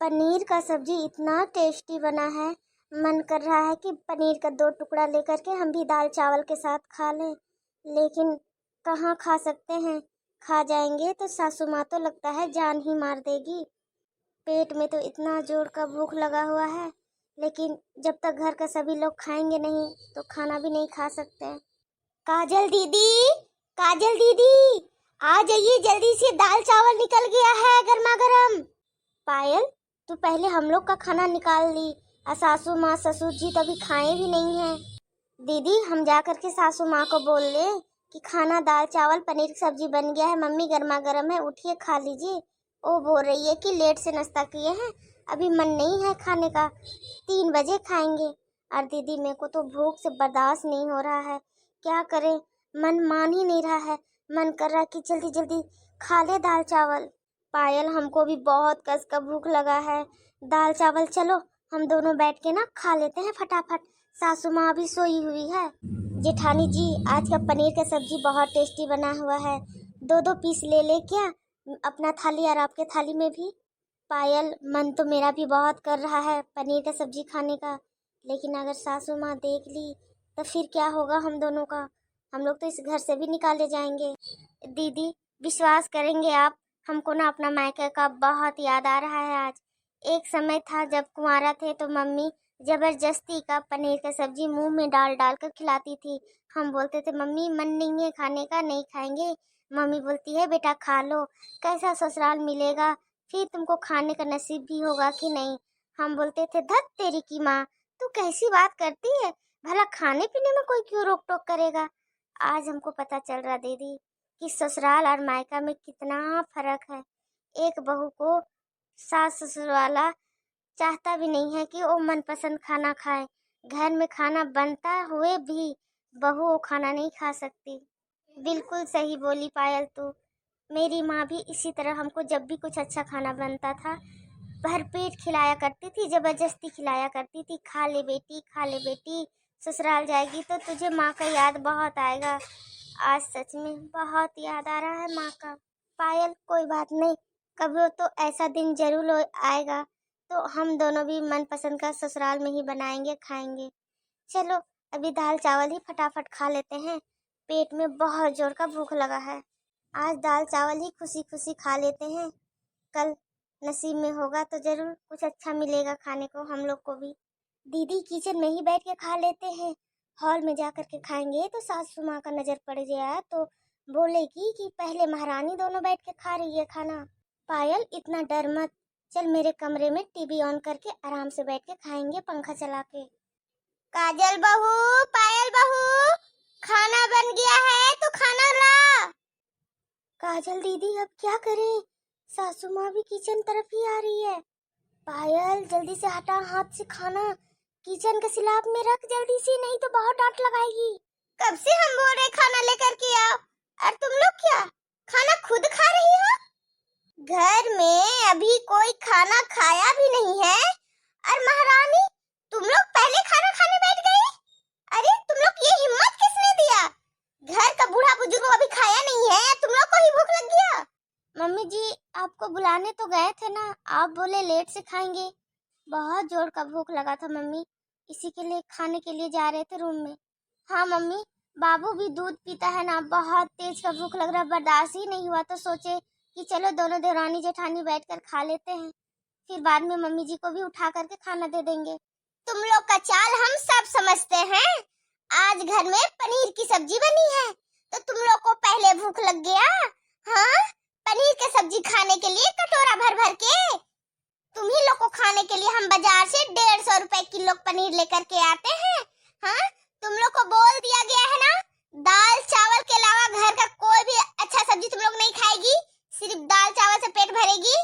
पनीर का सब्जी इतना टेस्टी बना है। मन कर रहा है कि पनीर का 2 टुकड़ा लेकर के हम भी दाल चावल के साथ खा लें, लेकिन कहाँ खा सकते हैं। खा जाएंगे तो सासू माँ तो लगता है जान ही मार देगी। पेट में तो इतना जोर का भूख लगा हुआ है, लेकिन जब तक घर का सभी लोग खाएंगे नहीं तो खाना भी नहीं खा सकते। काजल दीदी, काजल दीदी, आ जाइए जल्दी से, दाल चावल निकल गया है गर्मा गर्म। पायल, तू पहले हम लोग का खाना निकाल ली, और सासू माँ ससुर जी तभी खाए भी नहीं है। दीदी, हम जा करके सासू माँ को बोल ले कि खाना दाल चावल पनीर की सब्जी बन गया है, मम्मी गर्मा गर्म है, उठिए खा लीजिए। वो बोल रही है कि लेट से नाश्ता किए हैं, अभी मन नहीं है खाने का, 3 बजे खाएंगे। और दीदी, मेरे को तो भूख से बर्दाश्त नहीं हो रहा है, क्या करें, मन मान ही नहीं रहा है। मन कर रहा है कि जल्दी जल्दी खा ले दाल चावल। पायल, हमको भी बहुत कस का भूख लगा है। दाल चावल चलो हम दोनों बैठ के ना खा लेते हैं फटाफट। सासू माँ भी सोई हुई है। जेठानी जी, आज का पनीर का सब्जी बहुत टेस्टी बना हुआ है, 2-2 पीस ले ले क्या, अपना थाली और आपके थाली में भी। पायल, मन तो मेरा भी बहुत कर रहा है पनीर का सब्जी खाने का, लेकिन अगर सासू माँ देख ली तो फिर क्या होगा हम दोनों का। हम लोग तो इस घर से भी निकाले जाएंगे। दीदी, विश्वास करेंगे आप, हमको ना अपना मायके का बहुत याद आ रहा है आज। एक समय था जब कुंवारा थे तो मम्मी जबरदस्ती का पनीर का सब्जी मुंह में डाल डाल कर खिलाती थी। हम बोलते थे मम्मी मन नहीं है खाने का, नहीं खाएंगे। मम्मी बोलती है बेटा खा लो, कैसा ससुराल मिलेगा, फिर तुमको खाने का नसीब भी होगा कि नहीं। हम बोलते थे धत तेरी की माँ, तू कैसी बात करती है, भला खाने पीने में कोई क्यों रोक टोक करेगा। आज हमको पता चल रहा दीदी कि ससुराल और मायका में कितना फर्क है। एक बहू को सास ससुर वाला चाहता भी नहीं है कि वो मनपसंद खाना खाए। घर में खाना बनता हुए भी बहू वो खाना नहीं खा सकती। बिल्कुल सही बोली पायल तू। मेरी माँ भी इसी तरह हमको जब भी कुछ अच्छा खाना बनता था भरपेट खिलाया करती थी, जबरदस्ती खिलाया करती थी, खा ले बेटी खा ले बेटी, ससुराल जाएगी तो तुझे माँ का याद बहुत आएगा। आज सच में बहुत याद आ रहा है माँ का। पायल, कोई बात नहीं, कभी तो ऐसा दिन जरूर आएगा तो हम दोनों भी मनपसंद का ससुराल में ही बनाएंगे खाएंगे। चलो अभी दाल चावल ही फटाफट खा लेते हैं, पेट में बहुत जोर का भूख लगा है। आज दाल चावल ही खुशी खुशी खा लेते हैं, कल नसीब में होगा तो जरूर कुछ अच्छा मिलेगा खाने को हम लोग को भी। दीदी, किचन में ही बैठ के खा लेते हैं, हॉल में जा कर के खाएंगे तो सासू माँ का नजर पड़ जाए तो बोलेगी कि पहले महारानी दोनों बैठ के खा रही है खाना। पायल, इतना डर मत, चल मेरे कमरे में टीवी ऑन करके आराम से बैठ के खाएंगे पंखा चला के। काजल बहू, पायल बहू, खाना बन गया है तो खाना ला। काजल दीदी, अब क्या करें, सासू माँ भी किचन तरफ ही आ रही है। पायल, जल्दी से हटा हाथ से खाना, किचन के सिलाब में रख जल्दी से, नहीं तो बहुत डांट लगाएगी। कब से हम बोल रहे खाना लेकर के आओ, और तुम लोग क्या खाना खुद खा रही हो। घर में अभी कोई खाना खाया भी नहीं है, और महारानी तुम लोग पहले खाना खाने बैठ गई। अरे तुम लोग ये हिम्मत किसने दिया, घर का बूढ़ा बुजुर्ग अभी खाया नहीं है, तुम लोग को ही भूख लग गया। मम्मी जी, आपको बुलाने तो गए थे ना, आप बोले लेट से खाएंगे, बहुत जोर का भूख लगा था मम्मी, इसी के लिए खाने के लिए जा रहे थे रूम में। हाँ मम्मी, बाबू भी दूध पीता है ना, बहुत तेज का भूख लग रहा, बर्दाश्त ही नहीं हुआ तो सोचे कि चलो दोनों देवरानी जेठानी बैठकर खा लेते हैं, फिर बाद में मम्मी जी को भी उठा करके खाना दे देंगे। तुम लोग का चाल हम सब समझते हैं। आज घर में पनीर की सब्जी बनी है तो तुम लोग को पहले भूख लग गया। हाँ, पनीर की सब्जी खाने के लिए कटोरा भर भर के तुम ही लोग को खाने के लिए हम बाजार से 150 रुपए किलो पनीर लेकर के आते हैं। हाँ, तुम लोग को बोल दिया गया है ना, दाल चावल के अलावा घर का कोई भी अच्छा सब्जी तुम लोग नहीं खाएगी, सिर्फ दाल चावल से पेट भरेगी।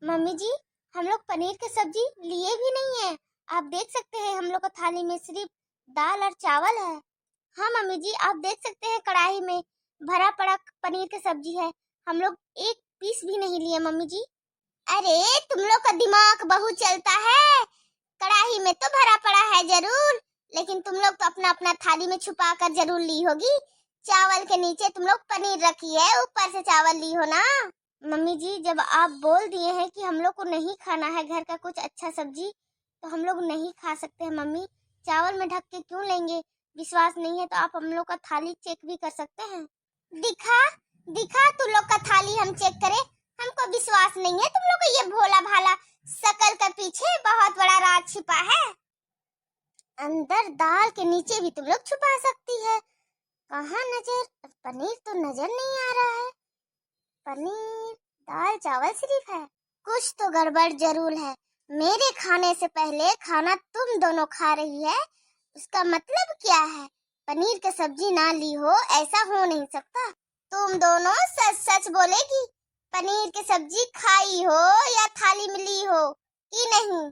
मम्मी जी, हम लोग पनीर की सब्जी लिए भी नहीं है, आप देख सकते हैं हम लोग को थाली में सिर्फ दाल और चावल है। हाँ मम्मी जी, आप देख सकते हैं कढ़ाई में भरा पड़ा पनीर की सब्जी है, हम लोग 1 पीस भी नहीं लिए मम्मी जी। अरे तुम लोग का दिमाग बहुत चलता है, कढ़ाई में तो भरा पड़ा है जरूर, लेकिन तुम लोग तो अपना अपना थाली में छुपा कर जरूर ली होगी। चावल के नीचे तुम लोग पनीर रखी है, ऊपर से चावल ली हो ना। मम्मी जी, जब आप बोल दिए हैं कि हम लोग को नहीं खाना है घर का कुछ अच्छा सब्जी, तो हम लोग नहीं खा सकते हैं मम्मी। चावल में ढक के क्यों लेंगे? विश्वास नहीं है तो आप हम लोग का थाली चेक भी कर सकते हैं। दिखा दिखा तू लोग का थाली हम चेक करें। हमको विश्वास नहीं है तुम लोग को ये भोला भाला शकल का पीछे बहुत बड़ा राज छिपा है। अंदर दाल के नीचे भी तुम लोग छुपा सकती है। कहाँ नजर? पनीर तो नजर नहीं आ रहा है। पनीर दाल चावल सिर्फ है। कुछ तो गड़बड़ जरूर है। मेरे खाने से पहले खाना तुम दोनों खा रही है, उसका मतलब क्या है? पनीर की सब्जी ना ली हो ऐसा हो नहीं सकता। तुम दोनों सच सच बोलेगी, पनीर की सब्जी खाई हो या थाली में ली हो कि नहीं?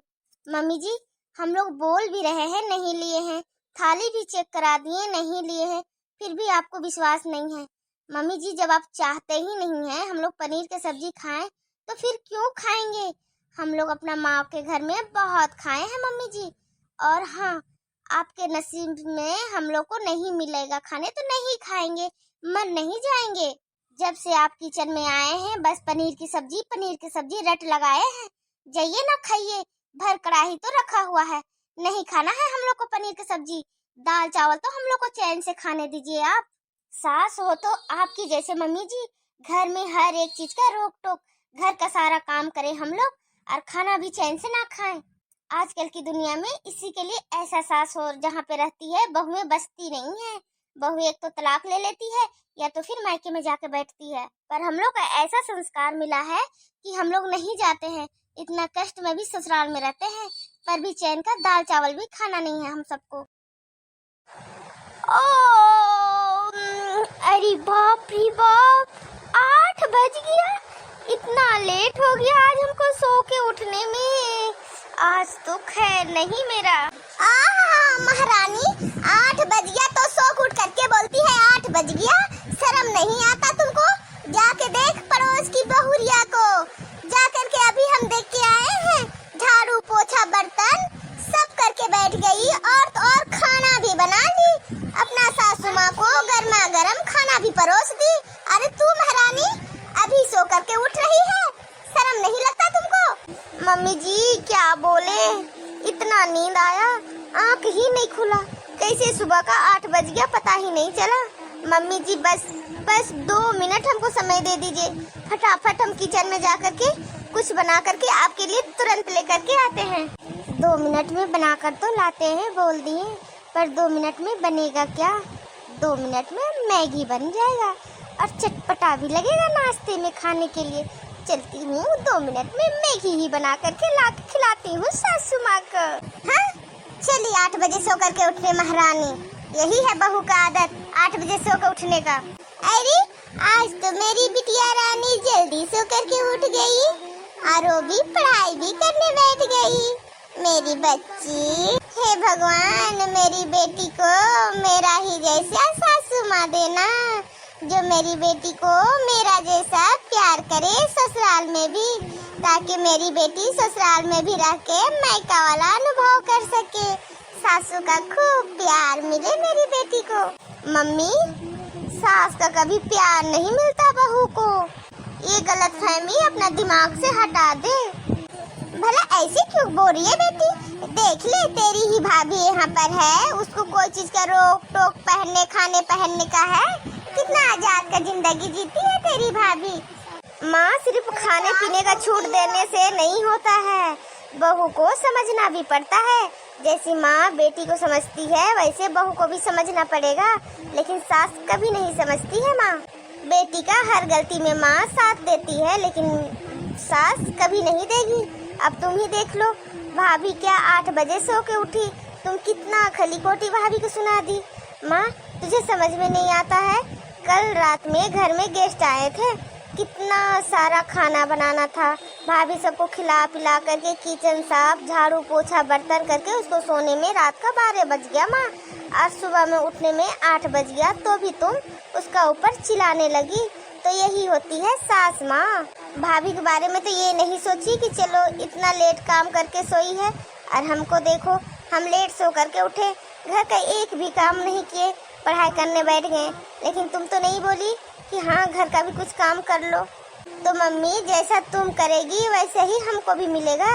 मम्मी जी, हम लोग बोल भी रहे हैं नहीं लिए हैं, थाली भी चेक करा दिए नहीं लिए हैं, फिर भी आपको विश्वास नहीं है। मम्मी जी, जब आप चाहते ही नहीं हैं हम लोग पनीर की सब्जी खाएं तो फिर क्यों खाएंगे? हम लोग अपना माँ के घर में बहुत खाए हैं मम्मी जी। और हाँ, आपके नसीब में हम लोग को नहीं मिलेगा खाने तो नहीं खाएंगे, मर नहीं जाएंगे। जब से आप किचन में आए हैं बस पनीर की सब्जी रट लगाए हैं। जाइए ना खाइए, भर कढ़ाई तो रखा हुआ है। नहीं खाना है हम लोग को पनीर की सब्जी, दाल चावल तो हम लोग को चैन से खाने दीजिए। आप सास हो तो आपकी जैसे मम्मी जी घर में हर एक चीज का रोक टोक, घर का सारा काम करें हम लोग और खाना भी चैन से ना खाएं। आजकल की दुनिया में इसी के लिए ऐसा सास हो जहाँ पे रहती है बहुएं बसती नहीं है। बहू एक तो तलाक ले लेती है या तो फिर मायके में जाके बैठती है। पर हम लोग का ऐसा संस्कार मिला है कि हम लोग नहीं जाते हैं। इतना कष्ट में भी ससुराल में रहते हैं पर भी चैन का दाल चावल भी खाना नहीं है हम सबको। अरे बाप रे बाप, 8 बज गया, इतना लेट हो गया आज हमको सो के उठने में। आज तो खैर नहीं मेरा। महारानी, 8 बज गया तो सो उठ करके बोलती है 8 बज गया। शर्म नहीं आता तुमको? जाके देख पड़ोस की बहुरिया को, जा करके अभी हम देख के आए हैं। झाड़ू पोछा बर्तन सब करके बैठ गई और खाना भी बना ली। अपना सासू माँ को गर्मा गर्म खाना भी परोस दी। अरे तू महारानी अभी सो करके उठ रही है, शर्म नहीं लगता तुमको? मम्मी जी क्या बोले, इतना नींद आया आँख ही नहीं खुला। कैसे सुबह का 8 बज गया पता ही नहीं चला। मम्मी जी बस 2 मिनट हमको समय दे दीजिए, फटाफट हम किचन में जा करके कुछ बना करके आपके लिए तुरंत लेकर के आते हैं। 2 मिनट में बनाकर तो लाते हैं बोल दिए, पर 2 मिनट में बनेगा क्या? 2 मिनट में मैगी बन जाएगा और चटपटा भी लगेगा नाश्ते में खाने के लिए। चलती हूँ 2 मिनट में मैगी ही बना करके ला के खिलाती हूँ सासू माँ को। हाँ चलिए, 8 बजे सो करके उठने महारानी, यही है बहू का आदत 8 बजे सो कर उठने का। अरे आज तो मेरी बिटिया रानी जल्दी सो करके उठ गई और वो भी पढ़ाई भी करने बैठ गई। मेरी बच्ची, हे भगवान मेरी बेटी को मेरा ही जैसा सासू माँ देना, जो मेरी बेटी को मेरा जैसा प्यार करे ससुराल में भी, ताकि मेरी बेटी ससुराल में भी रह के मायका वाला अनुभव कर सके। सासू का खूब प्यार मिले मेरी बेटी को। मम्मी, सास का कभी प्यार नहीं मिलता बहू को, ये गलतफहमी अपना दिमाग से हटा दे। भला ऐसे क्यों बोल रही है बेटी? देख ले तेरी ही भाभी यहाँ पर है, उसको कोई चीज का रोक टोक पहनने खाने पहनने का है। कितना आजाद का जिंदगी जीती है तेरी भाभी। माँ, सिर्फ खाने पीने का छूट देने से नहीं होता है, बहू को समझना भी पड़ता है। जैसी माँ बेटी को समझती है वैसे बहू को भी समझना पड़ेगा। लेकिन सास कभी नहीं समझती है माँ। बेटी का हर गलती में माँ साथ देती है लेकिन सास कभी नहीं देगी। अब तुम ही देख लो, भाभी क्या 8 बजे सो के उठी, तुम कितना खली खोटी भाभी को सुना दी। माँ, तुझे समझ में नहीं आता है, कल रात में घर में गेस्ट आए थे, कितना सारा खाना बनाना था। भाभी सबको खिला पिला करके किचन साफ झाड़ू पोछा बर्तन करके उसको सोने में रात का 12 बज गया माँ। आज सुबह में उठने में 8 बज गया तो भी तुम उसका ऊपर चिल्लाने लगी। तो यही होती है सास माँ। भाभी के बारे में तो ये नहीं सोची कि चलो इतना लेट काम करके सोई है, और हमको देखो हम लेट सो करके उठे, घर का एक भी काम नहीं किए, पढ़ाई करने बैठ गए। लेकिन तुम तो नहीं बोली कि हाँ घर का भी कुछ काम कर लो। तो मम्मी जैसा तुम करेगी वैसे ही हमको भी मिलेगा,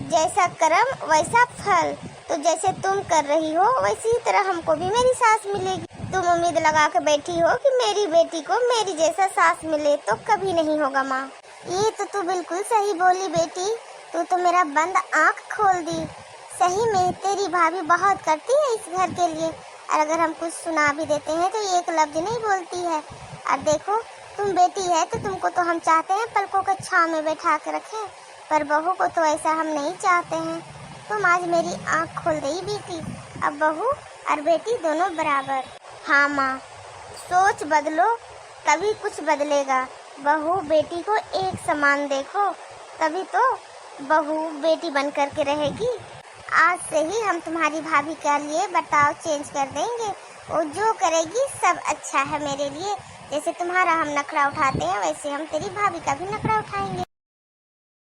जैसा कर्म वैसा फल। तो जैसे तुम कर रही हो वैसी तरह हमको भी मेरी सास मिलेगी। तुम उम्मीद लगा के बैठी हो कि मेरी बेटी को मेरी जैसा सास मिले, तो कभी नहीं होगा माँ। ये तो तू बिल्कुल सही बोली बेटी, तू तो मेरा बंद आँख खोल दी। सही में तेरी भाभी बहुत करती है इस घर के लिए, और अगर हम कुछ सुना भी देते हैं तो एक लफ्ज नहीं बोलती है। और देखो तुम बेटी है तो तुमको तो हम चाहते हैं पलकों के छांव में बैठा के रखें, पर बहू को तो ऐसा हम नहीं चाहते हैं। तुम आज मेरी आँख खोल गई बेटी, अब बहू और बेटी दोनों बराबर। हाँ माँ, सोच बदलो तभी कुछ बदलेगा। बहू बेटी को एक समान देखो, तभी तो बहू बेटी बन कर के रहेगी। आज से ही हम तुम्हारी भाभी के लिए बर्ताव चेंज कर देंगे। वो जो करेगी सब अच्छा है मेरे लिए। जैसे तुम्हारा हम नखरा उठाते हैं वैसे हम तेरी भाभी का भी नखरा उठाएंगे।